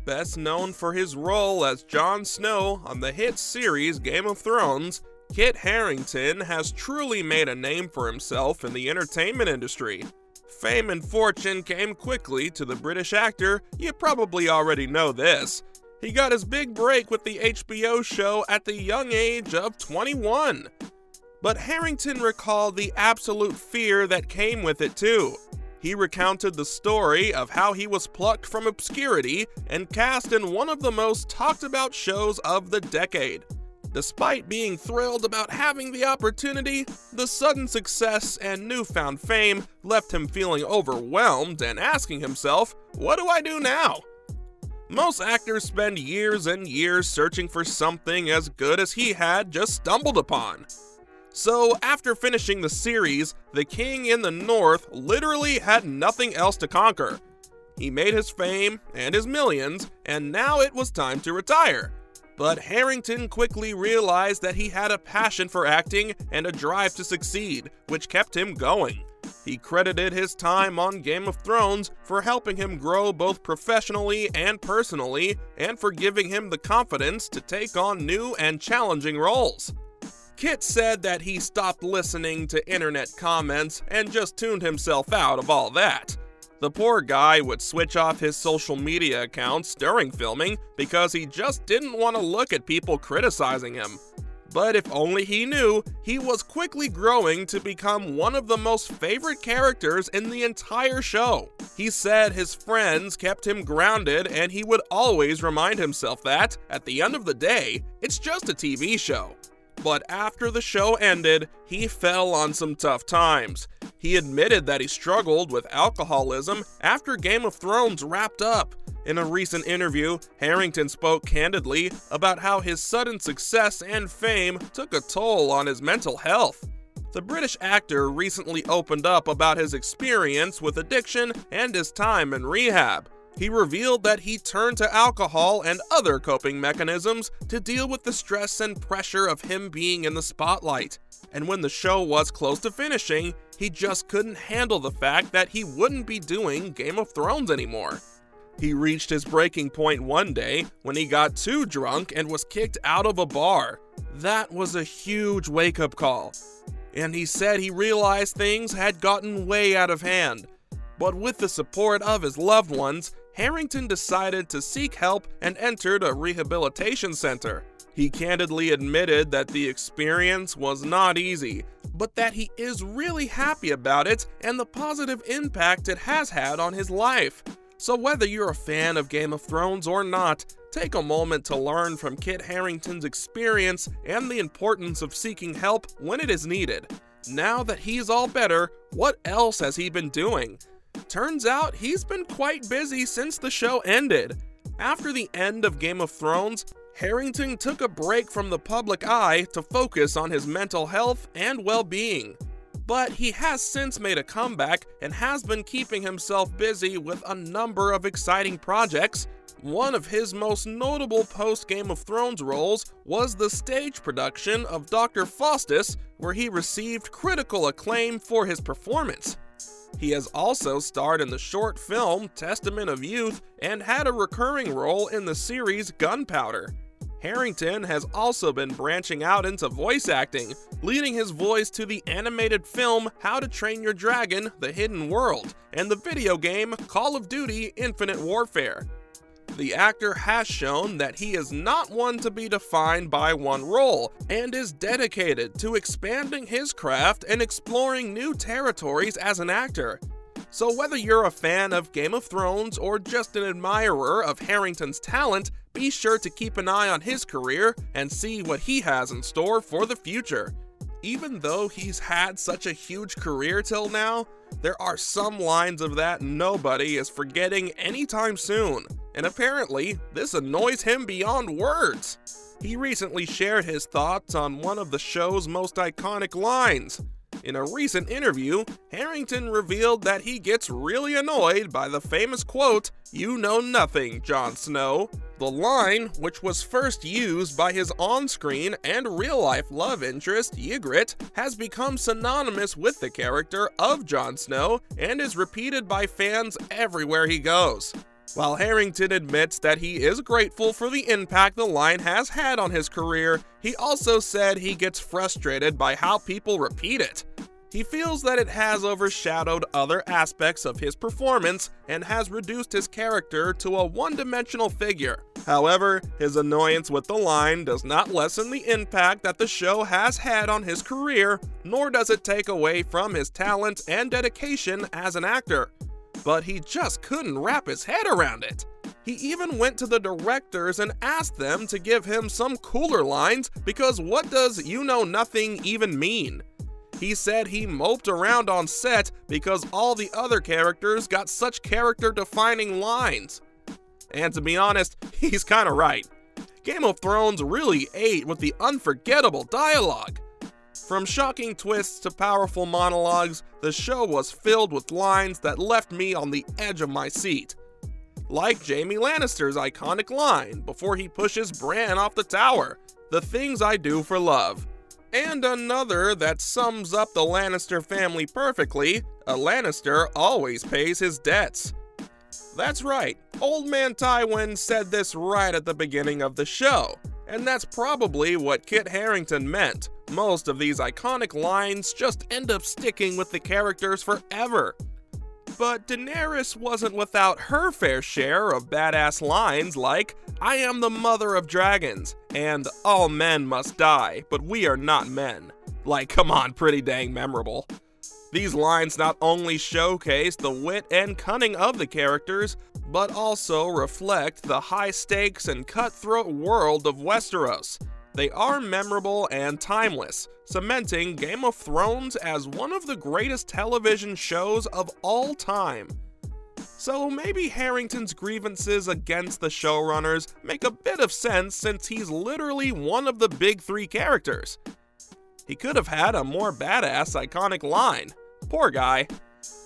best known for his role as Jon Snow on the hit series Game of Thrones, Kit Harington has truly made a name for himself in the entertainment industry. Fame and fortune came quickly to the British actor. You probably already know this. He got his big break with the HBO show at the young age of 21. But Harington recalled the absolute fear that came with it too. He recounted the story of how he was plucked from obscurity and cast in one of the most talked about shows of the decade. Despite being thrilled about having the opportunity, the sudden success and newfound fame left him feeling overwhelmed and asking himself, "What do I do now?" Most actors spend years and years searching for something as good as he had just stumbled upon. So after finishing the series, the King in the North literally had nothing else to conquer. He made his fame and his millions, and now it was time to retire. But Harington quickly realized that he had a passion for acting and a drive to succeed, which kept him going. He credited his time on Game of Thrones for helping him grow both professionally and personally, and for giving him the confidence to take on new and challenging roles. Kit said that he stopped listening to internet comments and just tuned himself out of all that. The poor guy would switch off his social media accounts during filming because he just didn't want to look at people criticizing him. But if only he knew, he was quickly growing to become one of the most favorite characters in the entire show. He said his friends kept him grounded, and he would always remind himself that, at the end of the day, it's just a TV show. But after the show ended, he fell on some tough times. He admitted that he struggled with alcoholism after Game of Thrones wrapped up. In a recent interview, Harington spoke candidly about how his sudden success and fame took a toll on his mental health. The British actor recently opened up about his experience with addiction and his time in rehab. He revealed that he turned to alcohol and other coping mechanisms to deal with the stress and pressure of him being in the spotlight. And when the show was close to finishing, he just couldn't handle the fact that he wouldn't be doing Game of Thrones anymore. He reached his breaking point one day when he got too drunk and was kicked out of a bar. That was a huge wake-up call. And he said he realized things had gotten way out of hand. But with the support of his loved ones, Harington decided to seek help and entered a rehabilitation center. He candidly admitted that the experience was not easy, but that he is really happy about it and the positive impact it has had on his life. So whether you're a fan of Game of Thrones or not, take a moment to learn from Kit Harington's experience and the importance of seeking help when it is needed. Now that he's all better, what else has he been doing? Turns out he's been quite busy since the show ended. After the end of Game of Thrones, Harington took a break from the public eye to focus on his mental health and well-being. But he has since made a comeback and has been keeping himself busy with a number of exciting projects. One of his most notable post-Game of Thrones roles was the stage production of Dr. Faustus, where he received critical acclaim for his performance. He has also starred in the short film Testament of Youth and had a recurring role in the series Gunpowder. Harington has also been branching out into voice acting, leading his voice to the animated film How to Train Your Dragon: The Hidden World and the video game Call of Duty: Infinite Warfare. The actor has shown that he is not one to be defined by one role and is dedicated to expanding his craft and exploring new territories as an actor. So whether you're a fan of Game of Thrones or just an admirer of Harington's talent, be sure to keep an eye on his career and see what he has in store for the future. Even though he's had such a huge career till now, there are some lines of that nobody is forgetting anytime soon, and apparently this annoys him beyond words. He recently shared his thoughts on one of the show's most iconic lines. In a recent interview, Harington revealed that he gets really annoyed by the famous quote, "You know nothing, Jon Snow." The line, which was first used by his on-screen and real-life love interest, Ygritte, has become synonymous with the character of Jon Snow and is repeated by fans everywhere he goes. While Harington admits that he is grateful for the impact the line has had on his career, he also said he gets frustrated by how people repeat it. He feels that it has overshadowed other aspects of his performance and has reduced his character to a one-dimensional figure. However, his annoyance with the line does not lessen the impact that the show has had on his career, nor does it take away from his talent and dedication as an actor. But he just couldn't wrap his head around it. He even went to the directors and asked them to give him some cooler lines, because what does "you know nothing" even mean? He said he moped around on set because all the other characters got such character-defining lines. And to be honest, he's kinda right. Game of Thrones really ate with the unforgettable dialogue. From shocking twists to powerful monologues, the show was filled with lines that left me on the edge of my seat. Like Jaime Lannister's iconic line before he pushes Bran off the tower, "The things I do for love." And another that sums up the Lannister family perfectly: "A Lannister always pays his debts." That's right, Old Man Tywin said this right at the beginning of the show, and that's probably what Kit Harington meant. Most of these iconic lines just end up sticking with the characters forever. But Daenerys wasn't without her fair share of badass lines like, "I am the mother of dragons," and "all men must die, but we are not men." Like, come on, pretty dang memorable. These lines not only showcase the wit and cunning of the characters, but also reflect the high stakes and cutthroat world of Westeros. They are memorable and timeless, cementing Game of Thrones as one of the greatest television shows of all time. So maybe Harington's grievances against the showrunners make a bit of sense, since he's literally one of the big three characters. He could have had a more badass iconic line. Poor guy.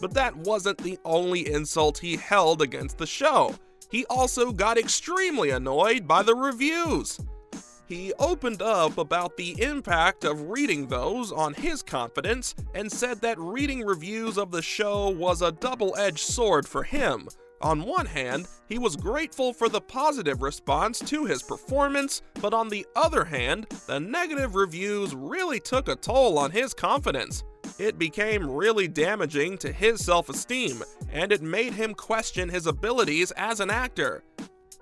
But that wasn't the only insult he held against the show. He also got extremely annoyed by the reviews. He opened up about the impact of reading those on his confidence, and said that reading reviews of the show was a double-edged sword for him. On one hand, he was grateful for the positive response to his performance, but on the other hand, the negative reviews really took a toll on his confidence. It became really damaging to his self-esteem, and it made him question his abilities as an actor.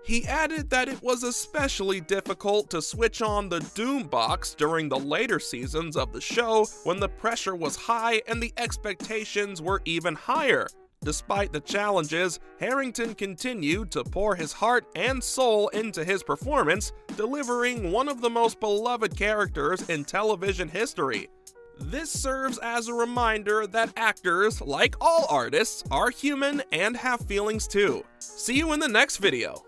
He added that it was especially difficult to switch on the Doom box during the later seasons of the show, when the pressure was high and the expectations were even higher. Despite the challenges, Harington continued to pour his heart and soul into his performance, delivering one of the most beloved characters in television history. This serves as a reminder that actors, like all artists, are human and have feelings too. See you in the next video.